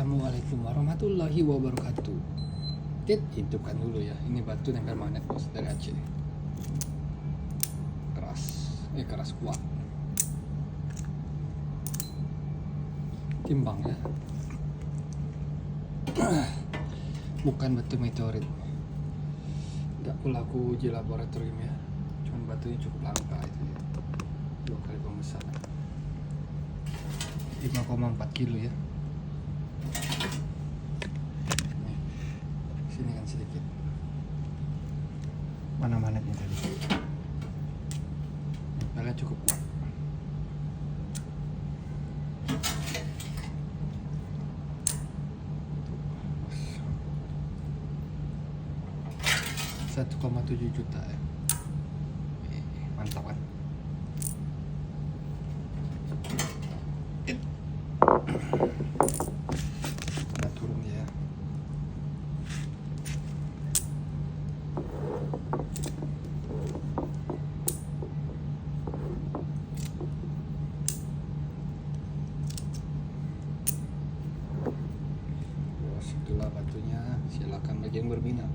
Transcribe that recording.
Assalamualaikum warahmatullahi wabarakatuh. Hidupkan dulu ya. Ini batu nempel magnet bos dari Aceh. Keras kuat. Timbang ya. Bukan batu meteorit. Gak pula aku uji laboratorium ya. Cuman batunya cukup langka itu ya. 2 kali pemesanan. 5,4 kilo ya. Sini kan sedikit. Mana magnetnya tadi? Nempelnya cukup kuat. $1,7 juta ya. Mantap kan? Kita turun ya. Itulah batunya, silakan bagi yang berminat.